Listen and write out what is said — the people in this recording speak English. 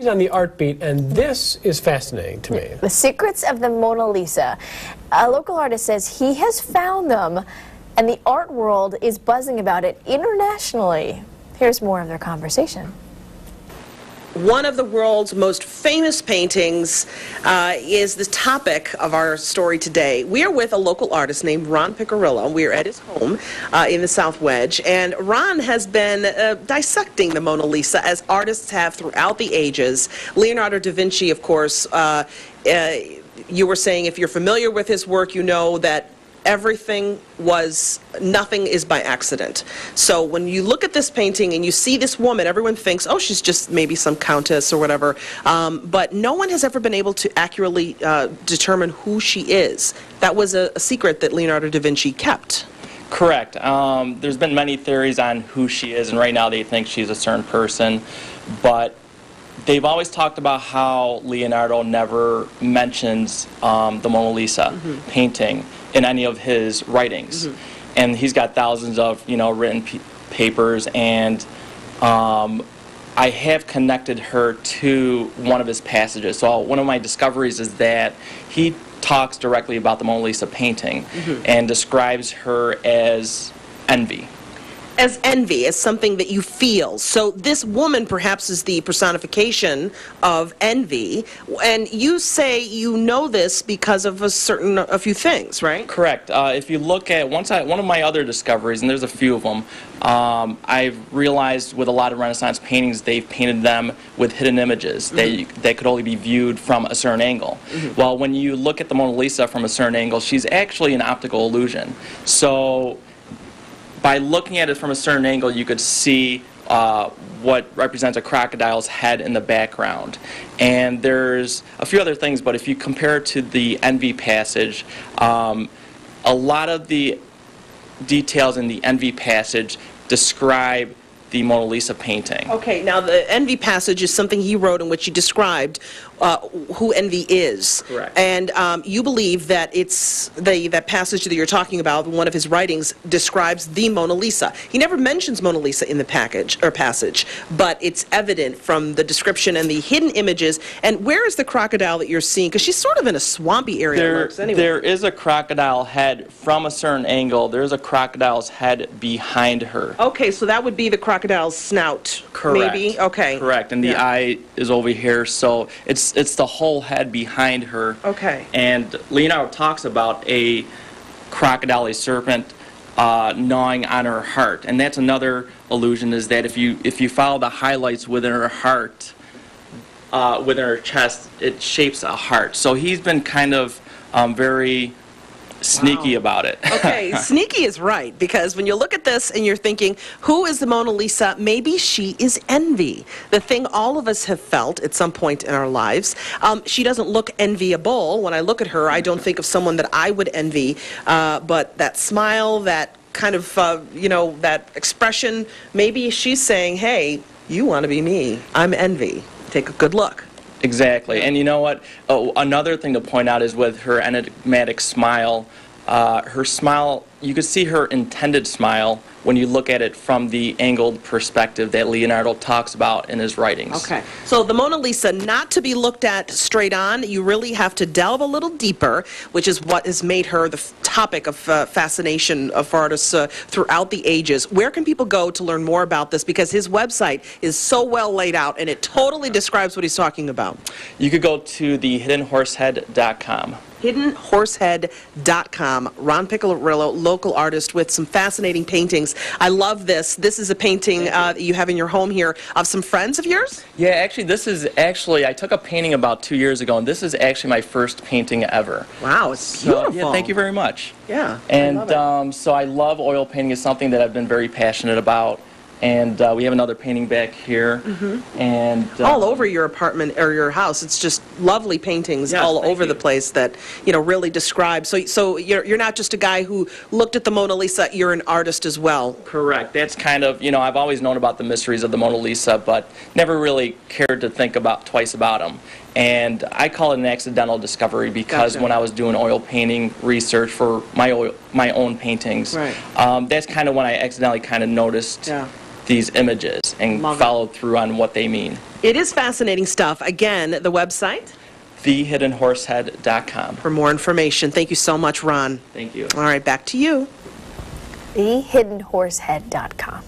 He's on the Art Beat, and this is fascinating to me. The secrets of the Mona Lisa. A local artist says he has found them, and the art world is buzzing about it internationally. Here's more of their conversation. One of the world's most famous paintings is the topic of our story today. We are with a local artist named Ron Piccirillo. We are at his home in the South Wedge, and Ron has been dissecting the Mona Lisa as artists have throughout the ages. Leonardo da Vinci, of course, you were saying if you're familiar with his work, you know that nothing is by accident. So when you look at this painting and you see this woman, everyone thinks, oh, she's just maybe some countess or whatever. But no one has ever been able to accurately determine who she is. That was a secret that Leonardo da Vinci kept. Correct. There's been many theories on who she is, and right now they think she's a certain person. But they've always talked about how Leonardo never mentions the Mona Lisa painting in any of his writings. And he's got thousands of, written papers, and I have connected her to one of his passages. So one of my discoveries is that he talks directly about the Mona Lisa painting and describes her as envy. As envy, as something that you feel. So this woman perhaps is the personification of envy, and you say you know this because of a few things, right? Correct. If you look at one of my other discoveries, and there's a few of them, I've realized with a lot of Renaissance paintings, they've painted them with hidden images that could only be viewed from a certain angle. Well, when you look at the Mona Lisa from a certain angle, she's actually an optical illusion. So by looking at it from a certain angle, you could see what represents a crocodile's head in the background. And there's a few other things, but if you compare it to the envy passage, a lot of the details in the envy passage describe the Mona Lisa painting. Okay, now the envy passage is something he wrote in which he described who envy is. Correct. And you believe that it's that passage that you're talking about, one of his writings, describes the Mona Lisa. He never mentions Mona Lisa in the passage, but it's evident from the description and the hidden images. And where is the crocodile that you're seeing? Because she's sort of in a swampy area. There is a crocodile head from a certain angle. There's a crocodile's head behind her. Okay, so that would be the crocodile's snout. Correct. Maybe? Okay. Correct, and the eye is over here, so it's the whole head behind her. Okay. And Leonardo talks about a crocodile, a serpent, gnawing on her heart, and that's another illusion, is that if you follow the highlights within her heart, within her chest, it shapes a heart. So he's been kind of very sneaky about it. Okay, sneaky is right, because when you look at this and you're thinking, who is the Mona Lisa? Maybe she is envy. The thing all of us have felt at some point in our lives. She doesn't look enviable. When I look at her, I don't think of someone that I would envy, but that smile, that kind of, that expression, maybe she's saying, hey, you want to be me. I'm envy. Take a good look. Exactly, and you know what? Oh, another thing to point out is with her enigmatic smile. Her smile, you could see her intended smile when you look at it from the angled perspective that Leonardo talks about in his writings. Okay, so the Mona Lisa, not to be looked at straight on, you really have to delve a little deeper, which is what has made her the topic of fascination for artists throughout the ages. Where can people go to learn more about this? Because his website is so well laid out, and it totally describes what he's talking about. You could go to the hiddenhorsehead.com. hiddenhorsehead.com. Ron Piccirillo, local artist with some fascinating paintings. I love this. This is a painting that you have in your home here of some friends of yours? Yeah, actually, I took a painting about 2 years ago, and this is actually my first painting ever. Wow, it's beautiful. Yeah, thank you very much. Yeah, and I love it. So I love oil painting. It's something that I've been very passionate about. And we have another painting back here, and all over your apartment or your house. It's just lovely paintings all over the place that really describe. So you're not just a guy who looked at the Mona Lisa. You're an artist as well. Correct. That's kind of I've always known about the mysteries of the Mona Lisa, but never really cared to think twice about them. And I call it an accidental discovery because when I was doing oil painting research for my own paintings, that's kind of when I accidentally kind of noticed these images and Love it. followed through on what they mean. It is fascinating stuff. Again, the website TheHiddenHorsehead.com. for more information. Thank you so much, Ron. Thank you. All right, back to you. TheHiddenHorsehead.com.